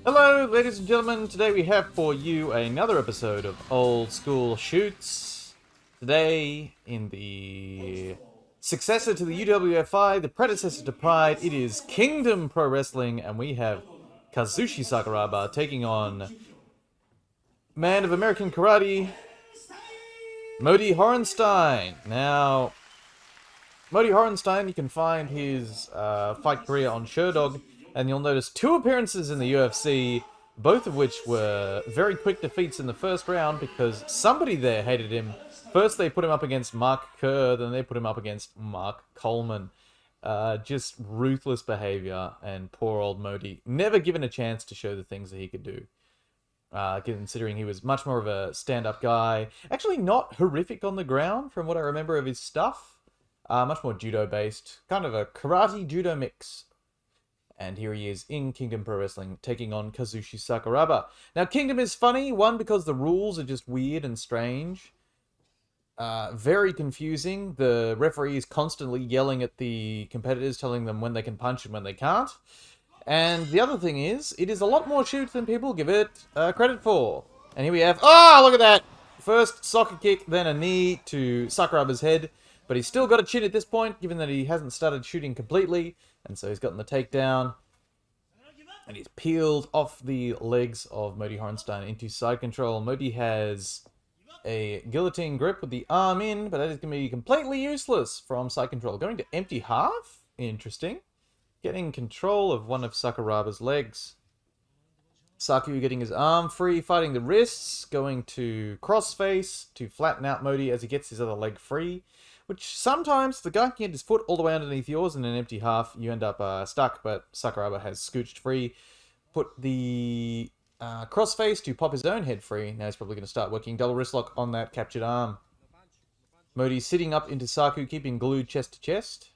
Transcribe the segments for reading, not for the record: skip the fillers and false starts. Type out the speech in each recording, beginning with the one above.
Hello, ladies and gentlemen. Today we have for you another episode of Old School Shoots. Today, in the successor to the UWFI, the predecessor to Pride, it is Kingdom Pro Wrestling, and we have Kazushi Sakuraba taking on Man of American Karate, Modi Horenstien. Now, Modi Horenstien, you can find his fight career on Sherdog, and you'll notice 2 appearances in the UFC, both of which were very quick defeats in the first round because somebody there hated him. First they put him up against Mark Kerr, then they put him up against Mark Coleman. Just ruthless behavior, and poor old Modi, never given a chance to show the things that he could do. Considering he was much more of a stand-up guy. Actually not horrific on the ground from what I remember of his stuff. Much more judo-based. Kind of a karate-judo mix. And here he is in Kingdom Pro Wrestling, taking on Kazushi Sakuraba. Now, Kingdom is funny, one, because the rules are just weird and strange. Very confusing. The referee is constantly yelling at the competitors, telling them when they can punch and when they can't. And the other thing is, it is a lot more shoot than people give it credit for. And here we have... Oh, look at that! First soccer kick, then a knee to Sakuraba's head. But he's still got a chin at this point, given that he hasn't started shooting completely. And so he's gotten the takedown. And he's peeled off the legs of Modi Horenstien into side control. Modi has a guillotine grip with the arm in, but that is going to be completely useless from side control. Going to empty half? Interesting. Getting control of one of Sakuraba's legs. Saku getting his arm free, fighting the wrists, going to crossface to flatten out Modi as he gets his other leg free. Which sometimes the guy can get his foot all the way underneath yours in an empty half. You end up stuck, but Sakuraba has scooched free. Put the crossface to pop his own head free. Now he's probably going to start working double wrist lock on that captured arm. Modi sitting up into Saku, keeping glued chest to chest.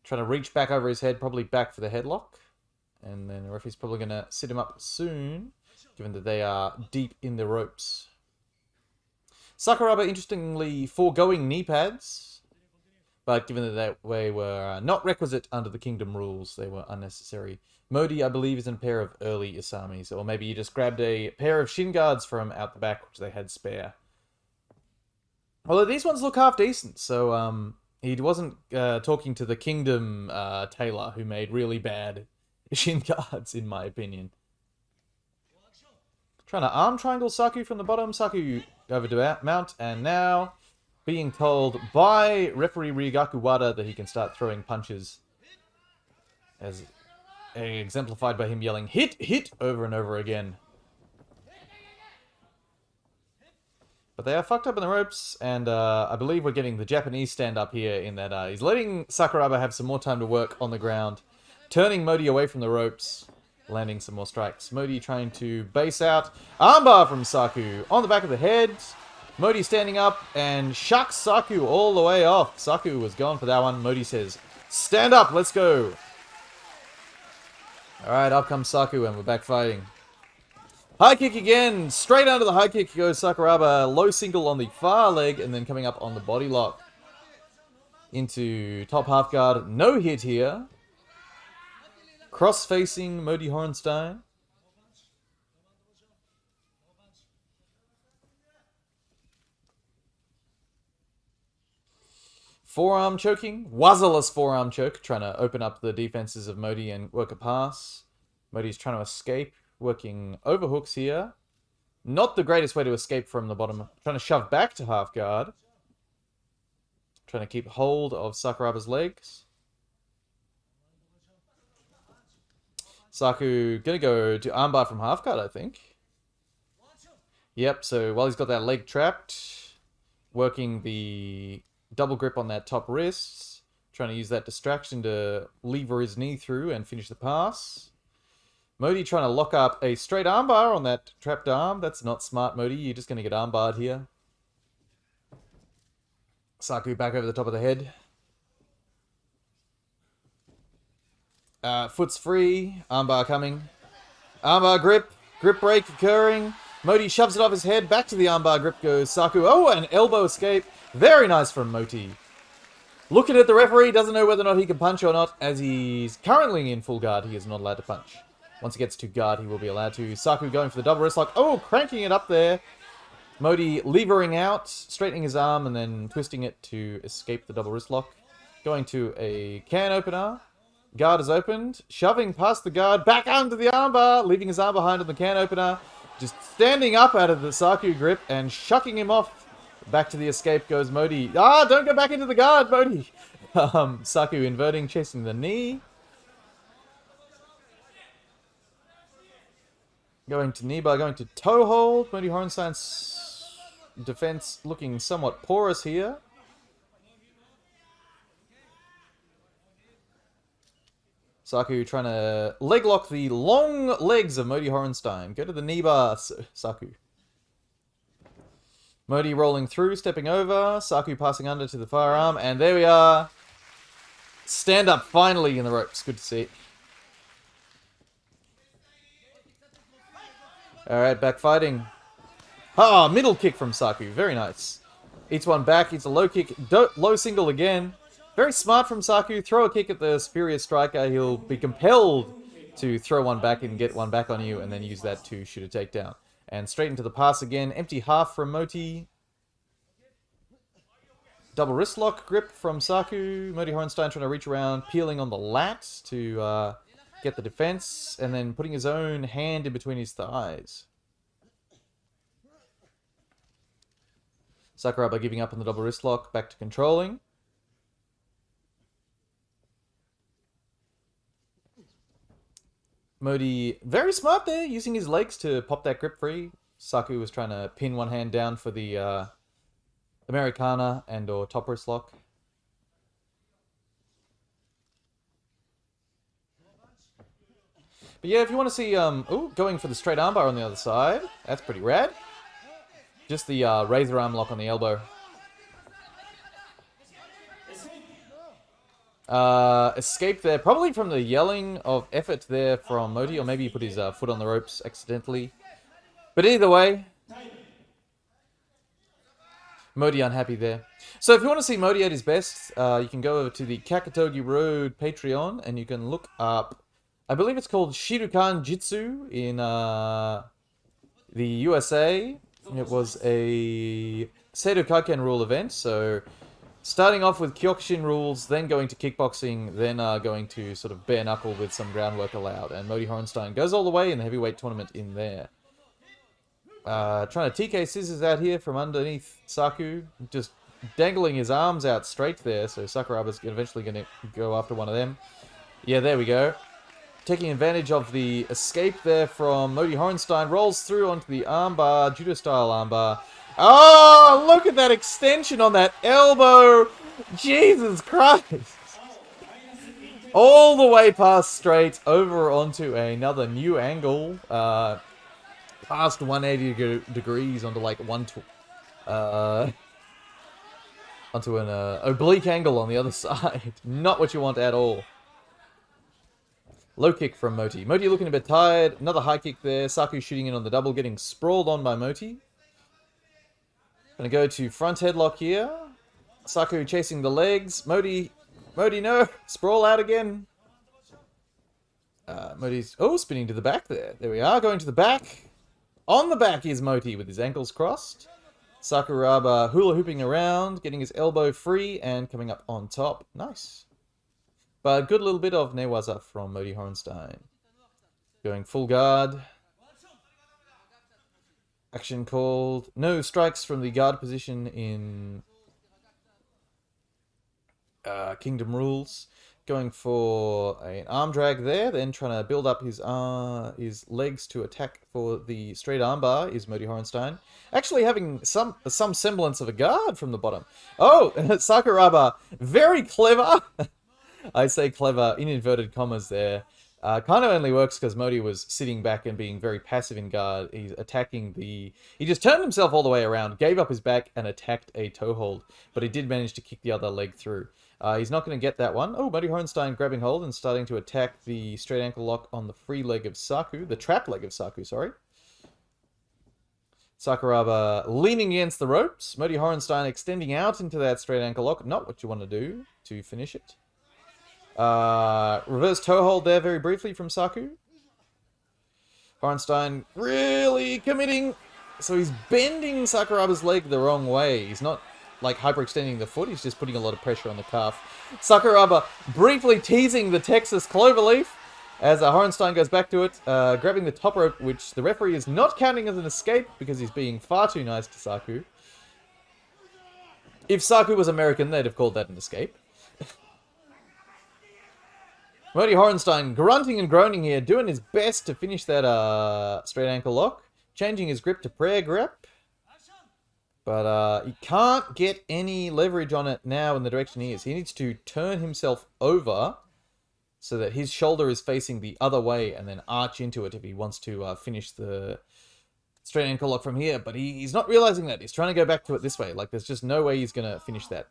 Trying to reach back over his head, probably back for the headlock. And then the referee's probably going to sit him up soon, given that they are deep in the ropes. Sakuraba, interestingly, foregoing knee pads, but given that they were not requisite under the Kingdom rules, they were unnecessary. Modi, I believe, is in a pair of early Isamis, or maybe you just grabbed a pair of shin guards from out the back, which they had spare. Although these ones look half decent, so he wasn't talking to the Kingdom tailor, who made really bad shin guards, in my opinion. Trying to arm triangle Saku from the bottom. Saku over to mount, and now being told by referee Ryugaku Wada that he can start throwing punches, as exemplified by him yelling "hit, hit" over and over again. But they are fucked up in the ropes, and I believe we're getting the Japanese stand-up here in that he's letting Sakuraba have some more time to work on the ground, turning Modi away from the ropes, landing some more strikes. Modi trying to base out. Armbar from Saku on the back of the head. Modi standing up and shucks Saku all the way off. Saku was going for that one. Modi says, "Stand up, let's go." Alright, up comes Saku and we're back fighting. High kick again. Straight under the high kick goes Sakuraba. Low single on the far leg and then coming up on the body lock. Into top half guard. No hit here. Cross-facing Modi Horenstien. Forearm choking. Wazzaless forearm choke. Trying to open up the defenses of Modi and work a pass. Modi's trying to escape. Working overhooks here. Not the greatest way to escape from the bottom. Trying to shove back to half guard. Trying to keep hold of Sakuraba's legs. Saku gonna go to armbar from half guard, I think. Yep, so while he's got that leg trapped, working the double grip on that top wrist, trying to use that distraction to lever his knee through and finish the pass. Modi trying to lock up a straight armbar on that trapped arm. That's not smart, Modi. You're just gonna get armbarred here. Saku back over the top of the head. Foot's free. Armbar coming. Armbar grip. Grip break occurring. Modi shoves it off his head. Back to the armbar grip goes Saku. Oh, an elbow escape. Very nice from Moti. Looking at the referee, doesn't know whether or not he can punch or not. As he's currently in full guard, he is not allowed to punch. Once he gets to guard, he will be allowed to. Saku going for the double wrist lock. Oh, cranking it up there. Modi levering out, straightening his arm, and then twisting it to escape the double wrist lock. Going to a can opener. Guard is opened. Shoving past the guard. Back under the armbar. Leaving his arm behind on the can opener. Just standing up out of the Saku grip and shucking him off. Back to the escape goes Modi. Ah, don't go back into the guard, Modi. Saku inverting, chasing the knee. Going to knee bar, going to toe hold. Modi Horenstein's defense looking somewhat porous here. Saku trying to leg lock the long legs of Modi Horenstein. Go to the knee bar, Saku. Modi rolling through, stepping over. Saku passing under to the firearm. And there we are. Stand up finally in the ropes. Good to see it. Alright, back fighting. Ah, middle kick from Saku. Very nice. Eats one back. Eats a low kick. Low single again. Very smart from Saku. Throw a kick at the superior striker. He'll be compelled to throw one back and get one back on you, and then use that to shoot a takedown. And straight into the pass again. Empty half from Moti. Double wrist lock grip from Saku. Modi Horenstein trying to reach around, peeling on the lat to get the defense, and then putting his own hand in between his thighs. Sakuraba giving up on the double wrist lock, back to controlling. Modi, very smart there, using his legs to pop that grip free. Saku was trying to pin one hand down for the Americana and or top wrist lock. But yeah, if you want to see, going for the straight armbar on the other side, that's pretty rad. Just the razor arm lock on the elbow. Escape there, probably from the yelling of effort there from Modi, or maybe he put his foot on the ropes accidentally. But either way, Modi unhappy there. So if you want to see Modi at his best, you can go over to the Kakatogi Road Patreon, and you can look up, I believe it's called Shirukan Jitsu in the USA. It was a Seido Kaiken rule event, so starting off with Kyokushin rules, then going to kickboxing, then going to sort of bare knuckle with some groundwork allowed. And Modi Horenstein goes all the way in the heavyweight tournament in there. Trying to TK scissors out here from underneath Saku. Just dangling his arms out straight there, so Sakuraba's eventually going to go after one of them. Yeah, there we go. Taking advantage of the escape there from Modi Horenstein. Rolls through onto the armbar, judo-style armbar. Oh, look at that extension on that elbow. Jesus Christ. All the way past straight, over onto another new angle. Past 180 degrees onto like onto an oblique angle on the other side. Not what you want at all. Low kick from Moti. Moti looking a bit tired. Another high kick there. Saku shooting in on the double, getting sprawled on by Moti. Gonna go to front headlock here. Saku chasing the legs. Moti, no! Sprawl out again. Moti's, spinning to the back there. There we are, going to the back. On the back is Moti with his ankles crossed. Sakuraba hula hooping around, getting his elbow free and coming up on top. Nice. But a good little bit of newaza from Modi Horenstein. Going full guard. Action called. No strikes from the guard position in Kingdom Rules. Going for an arm drag there, then trying to build up his legs to attack for the straight armbar is Modi Horenstein. Actually having some semblance of a guard from the bottom. Oh, Sakuraba, very clever. I say clever in inverted commas there. Kind of only works because Modi was sitting back and being very passive in guard. He's attacking He just turned himself all the way around, gave up his back, and attacked a toe hold. But he did manage to kick the other leg through. He's not going to get that one. Oh, Modi Horenstein grabbing hold and starting to attack the straight ankle lock on the free leg of Saku. The trap leg of Saku, sorry. Sakuraba leaning against the ropes. Modi Horenstein extending out into that straight ankle lock. Not what you want to do to finish it. Reverse toe hold there very briefly from Saku. Horenstien really committing. So he's bending Sakuraba's leg the wrong way. He's not like hyperextending the foot, he's just putting a lot of pressure on the calf. Sakuraba briefly teasing the Texas cloverleaf as Horenstien goes back to it, grabbing the top rope, which the referee is not counting as an escape because he's being far too nice to Saku. If Saku was American, they'd have called that an escape. Modi Horenstien grunting and groaning here, doing his best to finish that straight ankle lock. Changing his grip to prayer grip. But he can't get any leverage on it now in the direction he is. He needs to turn himself over so that his shoulder is facing the other way and then arch into it if he wants to finish the straight ankle lock from here. But he's not realizing that. He's trying to go back to it this way. Like, there's just no way he's going to finish that.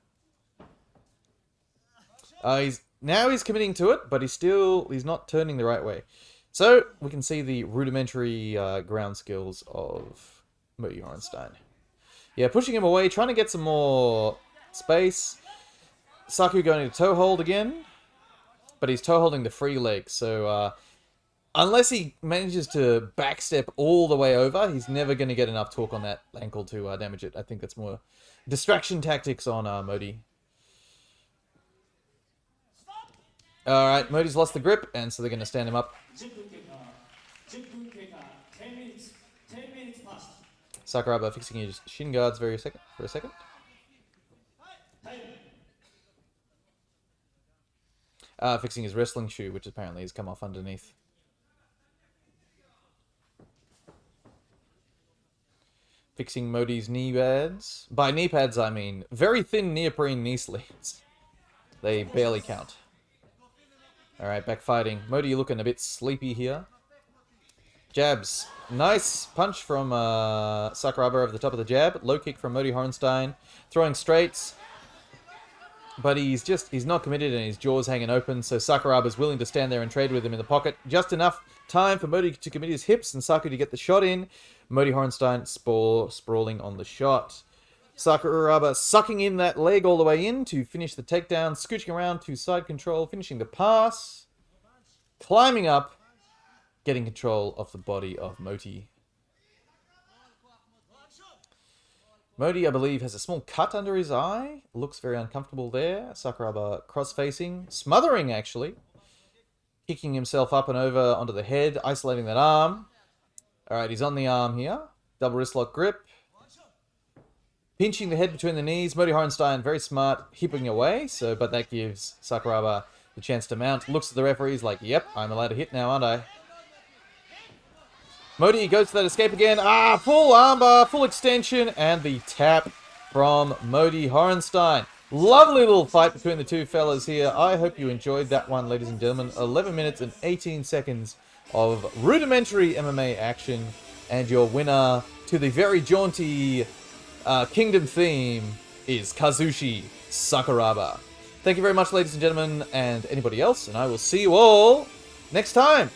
Now he's committing to it, but he's not turning the right way. So we can see the rudimentary ground skills of Modi Horenstien. Yeah, pushing him away, trying to get some more space. Saku going to toe hold again, but he's toe holding the free leg. So unless he manages to backstep all the way over, he's never going to get enough torque on that ankle to damage it. I think that's more distraction tactics on Modi. Alright, Modi's lost the grip, and so they're going to stand him up. Sakuraba fixing his shin guards for a second. Fixing his wrestling shoe, which apparently has come off underneath. Fixing Modi's knee pads. By knee pads, I mean very thin neoprene knee sleeves. They barely count. Alright, back fighting. Modi looking a bit sleepy here. Jabs. Nice punch from Sakuraba over the top of the jab. Low kick from Modi Horenstien. Throwing straights. But he's not committed and his jaw's hanging open. So Sakuraba's willing to stand there and trade with him in the pocket. Just enough time for Modi to commit his hips and Saku to get the shot in. Modi Horenstien sprawling on the shot. Sakuraba sucking in that leg all the way in to finish the takedown. Scooching around to side control. Finishing the pass. Climbing up. Getting control of the body of Modi. Modi, I believe, has a small cut under his eye. Looks very uncomfortable there. Sakuraba cross-facing. Smothering, actually. Kicking himself up and over onto the head. Isolating that arm. Alright, he's on the arm here. Double wrist lock grip. Pinching the head between the knees. Modi Horenstien, very smart, hipping away. But that gives Sakuraba the chance to mount. Looks at the referees like, yep, I'm allowed to hit now, aren't I? Modi goes to that escape again. Full armbar, full extension, and the tap from Modi Horenstien. Lovely little fight between the two fellas here. I hope you enjoyed that one, ladies and gentlemen. 11 minutes and 18 seconds of rudimentary MMA action. And your winner to the very jaunty Kingdom theme is Kazushi Sakuraba. Thank you very much, ladies and gentlemen, and anybody else, and I will see you all next time.